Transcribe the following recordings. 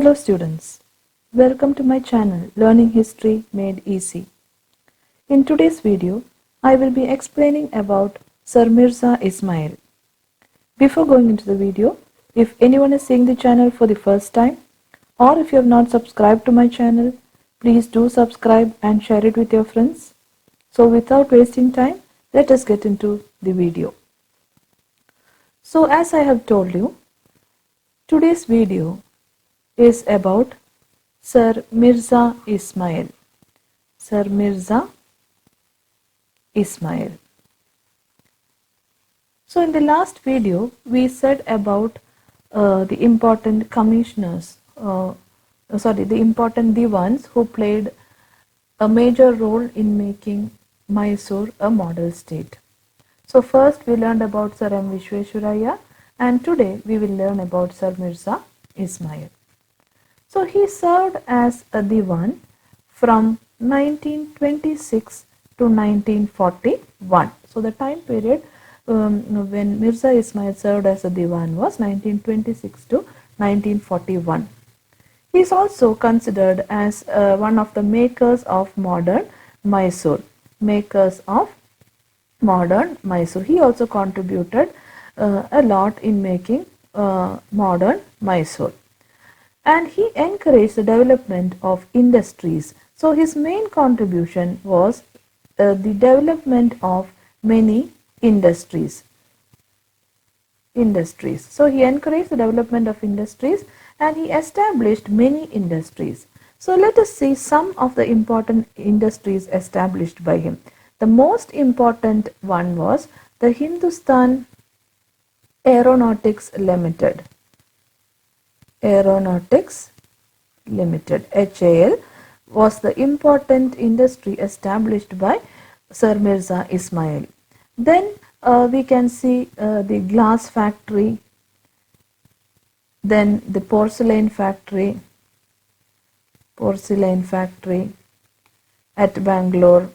Hello students, welcome to my channel Learning History Made Easy. In today's video, I will be explaining about Sir Mirza Ismail. Before going into the video, if anyone is seeing the channel for the first time or if you have not subscribed to my channel, please do subscribe and share it with your friends. So without wasting time, let us get into the video. So as I have told you, today's video is about Sir Mirza Ismail. Sir Mirza Ismail. So in the last video, we said about the important commissioners, the important divans who played a major role in making Mysore a model state. So first we learned about Sir M. Vishwesvaraya, and today we will learn about Sir Mirza Ismail. So he served as a divan from 1926 to 1941. So the time period when Mirza Ismail served as a divan was 1926 to 1941. He is also considered as one of the makers of modern Mysore. Makers of modern Mysore. He also contributed a lot in making modern Mysore. And he encouraged the development of industries. So his main contribution was the development of many industries. So he encouraged the development of industries and he established many industries. So let us see some of the important industries established by him. The most important one was the Hindustan Aeronautics Limited. Aeronautics Limited, HAL, was the important industry established by Sir Mirza Ismail. Then we can see the glass factory, then the porcelain factory at Bangalore,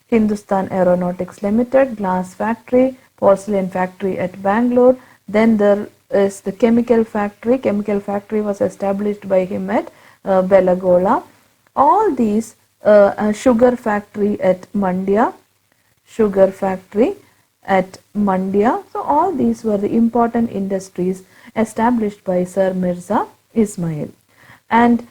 Hindustan Aeronautics Limited, glass factory, porcelain factory at Bangalore. Then there is the chemical factory. Chemical factory was established by him at Belagola. All these sugar factory at Mandya. So all these were the important industries established by Sir Mirza Ismail. And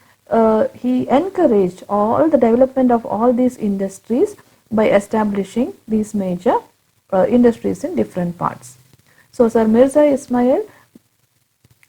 he encouraged all the development of all these industries by establishing these major industries in different parts. So Sir Mirza Ismail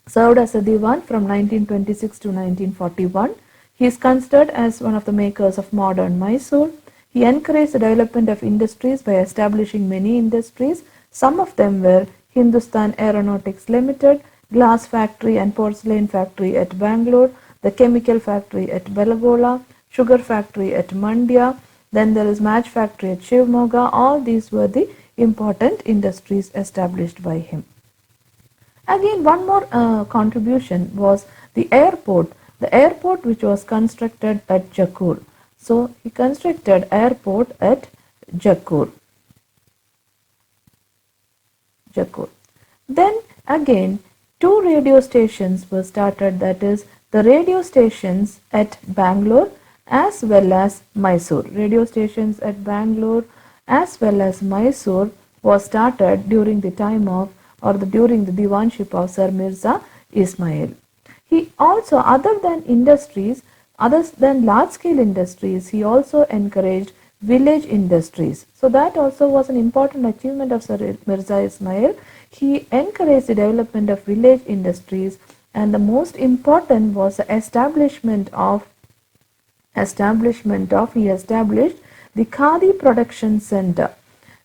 served as a divan from 1926 to 1941. He is considered as one of the makers of modern Mysore. He encouraged the development of industries by establishing many industries. Some of them were Hindustan Aeronautics Limited, glass factory and porcelain factory at Bangalore, the chemical factory at Belagola, sugar factory at Mandya, then there is match factory at Shivamogga. All these were the important industries established by him. Again, one more contribution was the airport which was constructed at Jakkur. So he constructed airport at Jakkur. Then again, two radio stations were started, that is the radio stations at Bangalore as well as Mysore. Radio stations at Bangalore as well as Mysore was started during the time of during the divanship of Sir Mirza Ismail. He also, other than large-scale industries, he also encouraged village industries. So that also was an important achievement of Sir Mirza Ismail. He encouraged the development of village industries, and the most important was the establishment of he established the Khadi production center.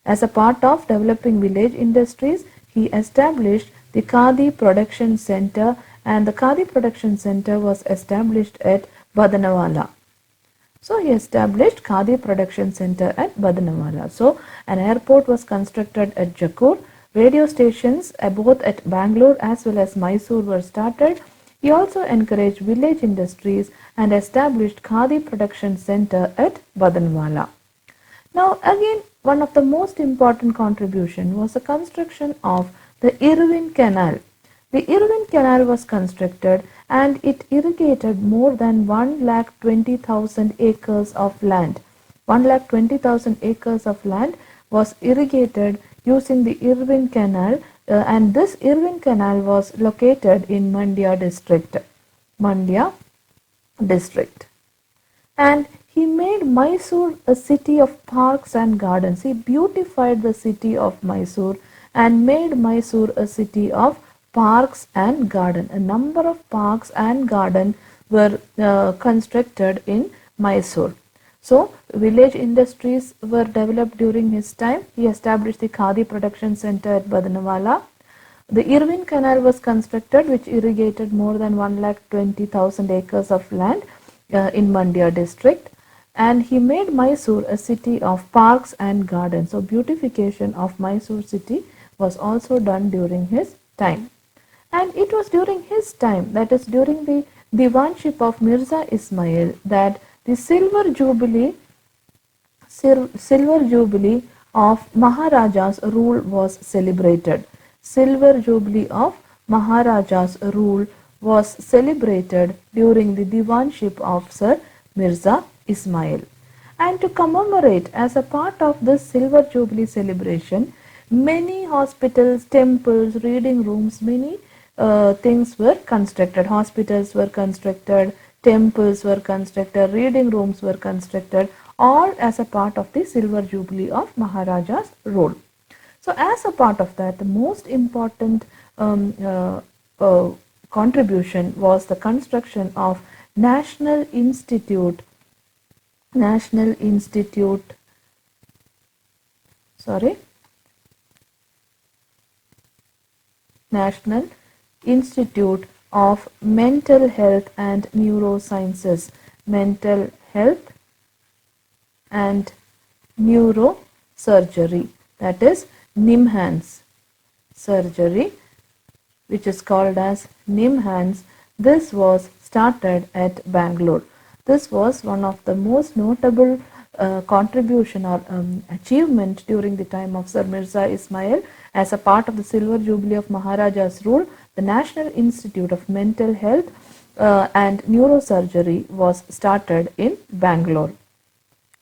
As a part of developing village industries, he established the Khadi production center, and the Khadi production center was established at Badanavala. So he established Khadi production center at Badanavala. So an airport was constructed at Jakkur. Radio stations both at Bangalore as well as Mysore were started. He also encouraged village industries and established Khadi production center at Badanavala. Now again, one of the most important contribution was the construction of the Irwin Canal. The Irwin Canal was constructed and it irrigated more than 1,20,000 acres of land. 1,20,000 acres of land was irrigated using the Irwin Canal, and this Irwin Canal was located in Mandya district. Mandya district. And he made Mysore a city of parks and gardens. He beautified the city of Mysore and made Mysore a city of parks and garden. A number of parks and garden were constructed in Mysore. So, village industries were developed during his time. He established the Khadi production center at Badanavala. The Irwin Canal was constructed, which irrigated more than 1,20,000 acres of land in Mandya district. And he made Mysore a city of parks and gardens. So, beautification of Mysore city was also done during his time. And it was during his time, that is during the divanship of Mirza Ismail, that the silver jubilee of Maharaja's rule was celebrated. Silver jubilee of Maharaja's rule was celebrated during the divanship of Sir Mirza Ismail. And to commemorate, as a part of this silver jubilee celebration, many hospitals, temples, reading rooms, many things were constructed. Hospitals were constructed, temples were constructed, reading rooms were constructed, all as a part of the silver jubilee of Maharaja's rule. So, as a part of that, the most important contribution was the construction of National Institute of Mental Health and Neurosciences, Mental Health and Neurosurgery, that is NIMHANS surgery, which is called as NIMHANS. This was started at Bangalore. This was one of the most notable contribution or achievement during the time of Sir Mirza Ismail. As a part of the silver jubilee of Maharaja's rule, the National Institute of Mental Health and Neurosurgery was started in Bangalore.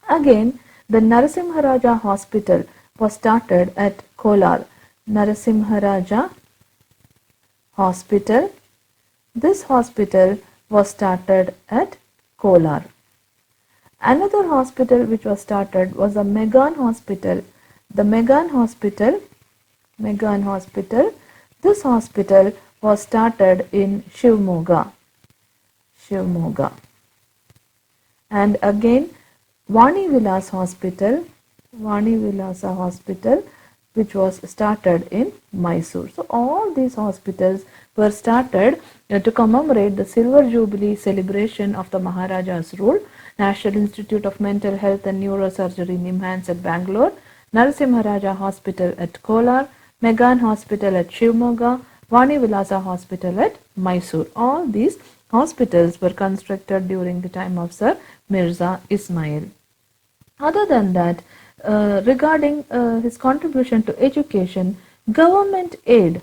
Again, the Narasimharaja Hospital was started at Kolar. Narasimharaja Hospital. This hospital was started at Kolar. Another hospital which was started was the Meggan Hospital. The Meggan Hospital. This hospital was started in Shivamogga. And again, Vanivilasa Hospital, which was started in Mysore. So, all these hospitals were started to commemorate the silver jubilee celebration of the Maharaja's rule. National Institute of Mental Health and Neurosurgery, NIMHANS at Bangalore, Narasimharaja Hospital at Kolar, Meggan Hospital at Shivamogga, Vanivilasa Hospital at Mysore. All these hospitals were constructed during the time of Sir Mirza Ismail. Other than that, regarding his contribution to education, government aid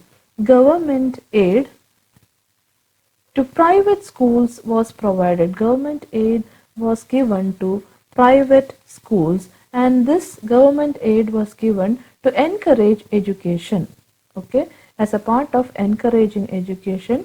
to private schools was provided. Government aid was given to private schools, and this government aid was given to encourage education. Okay, as a part of encouraging education,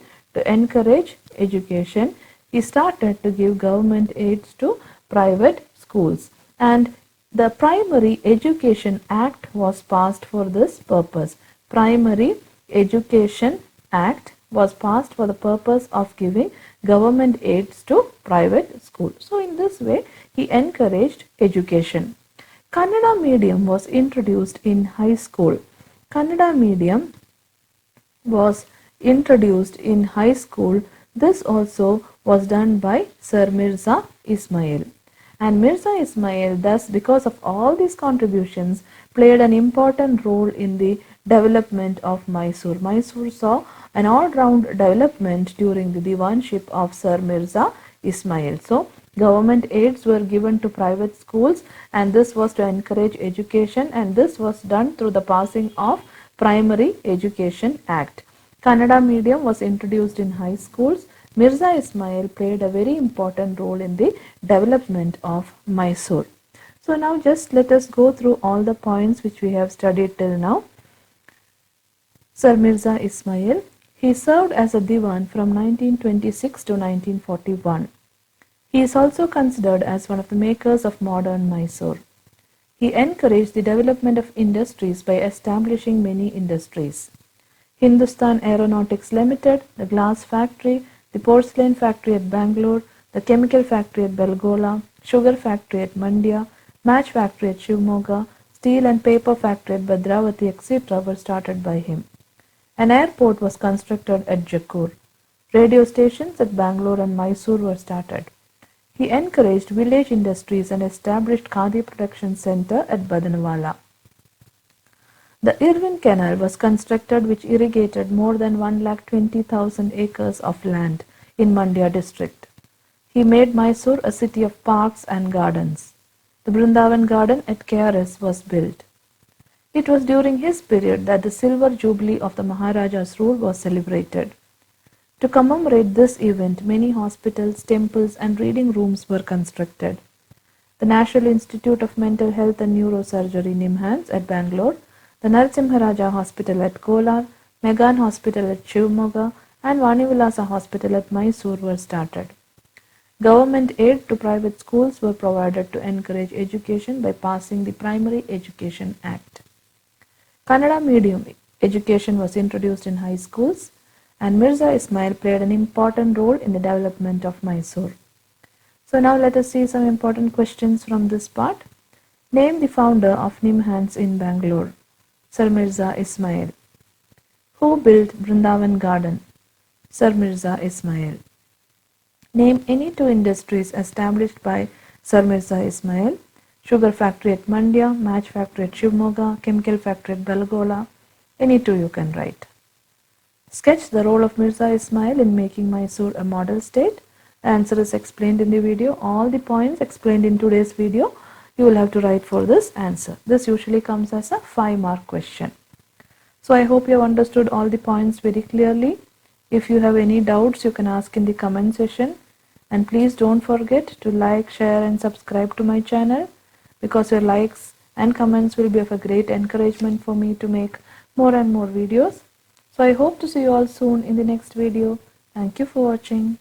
he started to give government aids to private schools, and the Primary Education Act was passed for this purpose. Primary Education Act was passed for the purpose of giving government aids to private schools. So, in this way, he encouraged education. Kannada medium was introduced in high school. Kannada medium was introduced in high school. This also was done by Sir Mirza Ismail. And Mirza Ismail, thus, because of all these contributions, played an important role in the development of Mysore. Mysore saw an all-round development during the divanship of Sir Mirza Ismail. So, government aids were given to private schools, and this was to encourage education, and this was done through the passing of Primary Education Act. Kannada medium was introduced in high schools. Mirza Ismail played a very important role in the development of Mysore. So now just let us go through all the points which we have studied till now. Sir Mirza Ismail, he served as a Diwan from 1926 to 1941. He is also considered as one of the makers of modern Mysore. He encouraged the development of industries by establishing many industries. Hindustan Aeronautics Limited, the glass factory, the porcelain factory at Bangalore, the chemical factory at Belagola, sugar factory at Mandya, match factory at Shivamogga, steel and paper factory at Bhadravathi, etc. were started by him. An airport was constructed at Jakkur. Radio stations at Bangalore and Mysore were started. He encouraged village industries and established Khadi production center at Badanavala. The Irwin Canal was constructed, which irrigated more than 1,20,000 acres of land in Mandya district. He made Mysore a city of parks and gardens. The Brindavan garden at KRS was built. It was during his period that the silver jubilee of the Maharaja's rule was celebrated. To commemorate this event, many hospitals, temples and reading rooms were constructed. The National Institute of Mental Health and Neuro surgery-NIMHANS at Bangalore, the Narasimharaja Hospital at Kolar, Meggan Hospital at Shivamogga and Vanivilasa Hospital at Mysore were started. Government aid to private schools were provided to encourage education by passing the Primary Education Act. Kannada medium education was introduced in high schools, and Mirza Ismail played an important role in the development of Mysore. So now let us see some important questions from this part. Name the founder of NIMHANS in Bangalore. Sir Mirza Ismail. Who built Brindavan Garden? Sir Mirza Ismail. Name any two industries established by Sir Mirza Ismail. Sugar factory at Mandya, match factory at Shivamogga, chemical factory at Belagola. Any two you can write. Sketch the role of Mirza Ismail in making Mysore a model state. The answer is explained in the video. All the points explained in today's video you will have to write for this answer. This usually comes as a 5-mark question. So I hope you have understood all the points very clearly. If you have any doubts, you can ask in the comment section. And please don't forget to like, share and subscribe to my channel, because your likes and comments will be of a great encouragement for me to make more and more videos. So I hope to see you all soon in the next video. Thank you for watching.